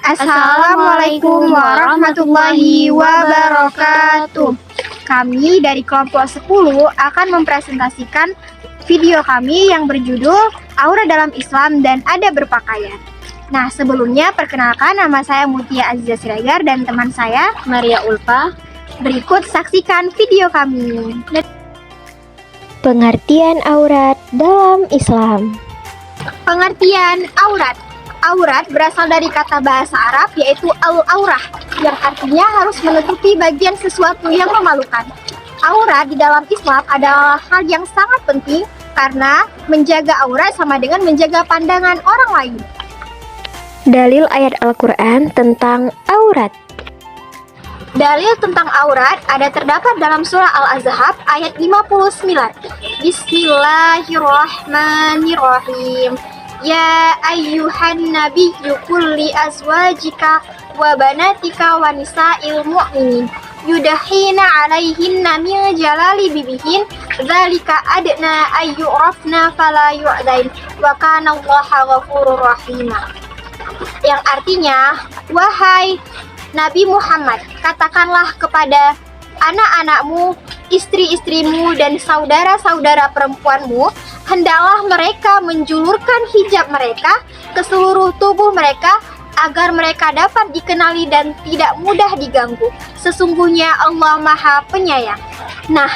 Assalamualaikum warahmatullahi wabarakatuh. Kami dari kelompok 10 akan mempresentasikan video kami yang berjudul Aura dalam Islam dan Adab Berpakaian. Nah, sebelumnya perkenalkan, nama saya Mutia Aziza Siregar dan teman saya Maria Ulfa. Berikut saksikan video kami. Pengertian aurat dalam Islam. Pengertian aurat. Aurat berasal dari kata bahasa Arab yaitu al-aurah, yang artinya harus menutupi bagian sesuatu yang memalukan. Aurat di dalam Islam adalah hal yang sangat penting karena menjaga aurat sama dengan menjaga pandangan orang lain. Dalil ayat Al-Quran tentang aurat. Dalil tentang aurat ada terdapat dalam surah Al-Ahzab ayat 59. Bismillahirrahmanirrahim. Ya ayyuhan nabiyyu qul li azwajika wa banatika wa nisa'il mu'minin yudahina 'alaihinna min jalali bibihin dzalika adna ayyurafna fala yu'dain wa kana Allaha ghafurur rahim. Yang artinya, wahai Nabi Muhammad, katakanlah kepada anak-anakmu, istri-istrimu, dan saudara-saudara perempuanmu, hendaklah mereka menjulurkan hijab mereka ke seluruh tubuh mereka agar mereka dapat dikenali dan tidak mudah diganggu. Sesungguhnya Allah Maha Penyayang. Nah,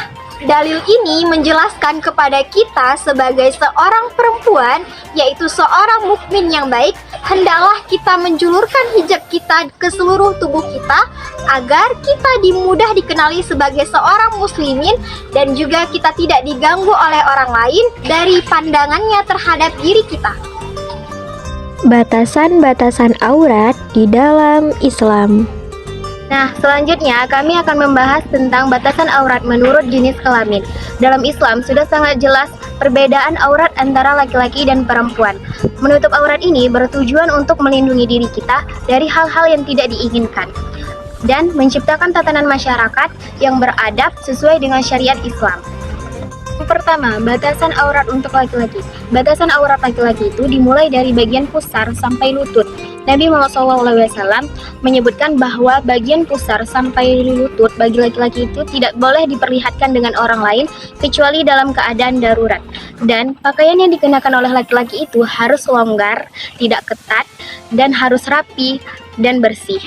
dalil ini menjelaskan kepada kita sebagai seorang perempuan, yaitu seorang mukmin yang baik, hendaklah kita menjulurkan hijab kita ke seluruh tubuh kita agar kita mudah dikenali sebagai seorang muslimin dan juga kita tidak diganggu oleh orang lain dari pandangannya terhadap diri kita. Batasan-batasan aurat di dalam Islam. Nah, selanjutnya kami akan membahas tentang batasan aurat menurut jenis kelamin. Dalam Islam sudah sangat jelas perbedaan aurat antara laki-laki dan perempuan. Menutup aurat ini bertujuan untuk melindungi diri kita dari hal-hal yang tidak diinginkan dan menciptakan tatanan masyarakat yang beradab sesuai dengan syariat Islam. Pertama, batasan aurat untuk laki-laki. Batasan aurat laki-laki itu dimulai dari bagian pusar sampai lutut. Nabi Muhammad SAW menyebutkan bahwa bagian pusar sampai lutut bagi laki-laki itu tidak boleh diperlihatkan dengan orang lain kecuali dalam keadaan darurat. Dan pakaian yang dikenakan oleh laki-laki itu harus longgar, tidak ketat, dan harus rapi dan bersih.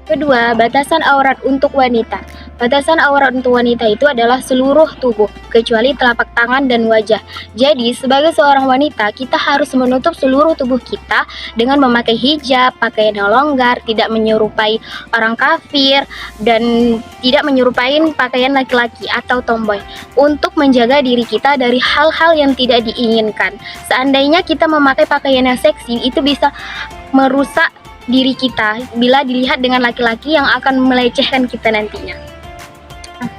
Kedua, batasan aurat untuk wanita. Batasan aurat untuk wanita itu adalah seluruh tubuh, kecuali telapak tangan dan wajah. Jadi, sebagai seorang wanita, kita harus menutup seluruh tubuh kita dengan memakai hijab, pakaian yang longgar, tidak menyerupai orang kafir, dan tidak menyerupai pakaian laki-laki atau tomboy, untuk menjaga diri kita dari hal-hal yang tidak diinginkan. Seandainya kita memakai pakaian yang seksi, itu bisa merusak diri kita bila dilihat dengan laki-laki yang akan melecehkan kita nantinya.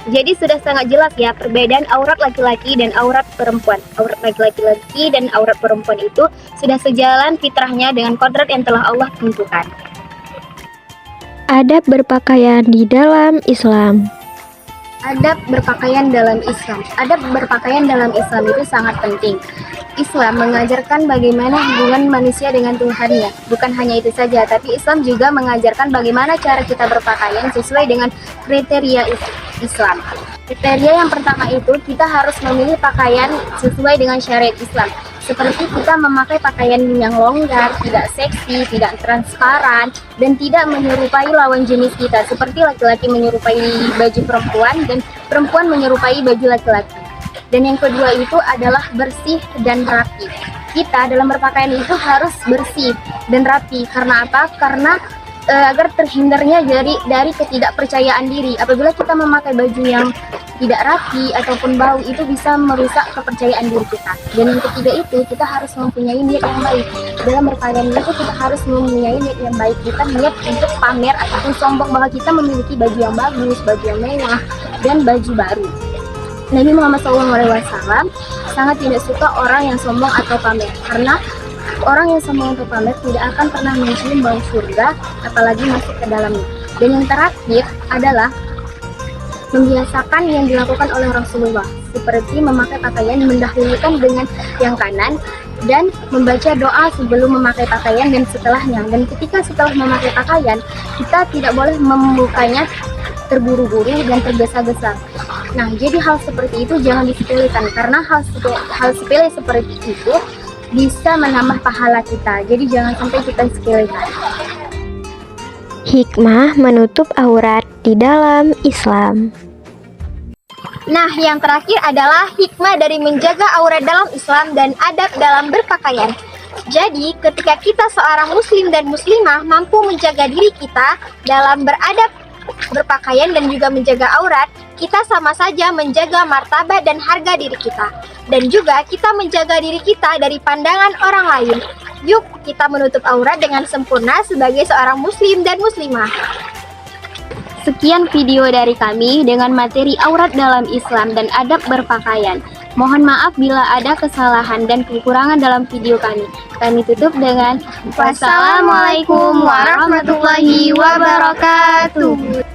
Jadi sudah sangat jelas ya perbedaan aurat laki-laki dan aurat perempuan. Aurat laki-laki dan aurat perempuan itu sudah sejalan fitrahnya dengan kodrat yang telah Allah tentukan. Adab berpakaian di dalam Islam. Adab berpakaian dalam Islam. Adab berpakaian dalam Islam itu sangat penting. Islam mengajarkan bagaimana hubungan manusia dengan Tuhannya. Bukan hanya itu saja, tapi Islam juga mengajarkan bagaimana cara kita berpakaian sesuai dengan kriteria Islam. Kriteria yang pertama itu kita harus memilih pakaian sesuai dengan syariat Islam. Seperti kita memakai pakaian yang longgar, tidak seksi, tidak transparan, dan tidak menyerupai lawan jenis kita. Seperti laki-laki menyerupai baju perempuan dan perempuan menyerupai baju laki-laki. Dan yang kedua itu adalah bersih dan rapi. Kita dalam berpakaian itu harus bersih dan rapi. Karena apa? Karena agar terhindarnya dari ketidakpercayaan diri. Apabila kita memakai baju yang tidak rapi ataupun bau, itu bisa merusak kepercayaan diri kita. Dan yang ketiga itu kita harus mempunyai niat yang baik. Dalam berpakaian itu kita harus mempunyai niat yang baik. Bukan niat untuk pamer ataupun sombong bahwa kita memiliki baju yang bagus, baju yang mewah, dan baju baru. Nabi Muhammad SAW sangat tidak suka orang yang sombong atau pamer, karena orang yang sombong atau pamer tidak akan pernah mencium bau surga, apalagi masuk ke dalamnya. Dan yang terakhir adalah membiasakan yang dilakukan oleh Rasulullah seperti memakai pakaian mendahulukan dengan yang kanan dan membaca doa sebelum memakai pakaian dan setelahnya. Dan ketika setelah memakai pakaian, kita tidak boleh membukanya terburu-buru dan tergesa-gesa. Nah, jadi hal seperti itu jangan disepelekan karena hal sepele seperti itu bisa menambah pahala kita. Jadi jangan sampai kita sepelekan. Hikmah menutup aurat di dalam Islam. Nah, yang terakhir adalah hikmah dari menjaga aurat dalam Islam dan adab dalam berpakaian. Jadi, ketika kita seorang muslim dan muslimah mampu menjaga diri kita dalam beradab berpakaian dan juga menjaga aurat, kita sama saja menjaga martabat dan harga diri kita. Dan juga kita menjaga diri kita dari pandangan orang lain. Yuk, kita menutup aurat dengan sempurna sebagai seorang muslim dan muslimah. Sekian video dari kami dengan materi aurat dalam Islam dan adab berpakaian. Mohon maaf bila ada kesalahan dan kekurangan dalam video kami. Kami tutup dengan wassalamualaikum warahmatullahi wabarakatuh.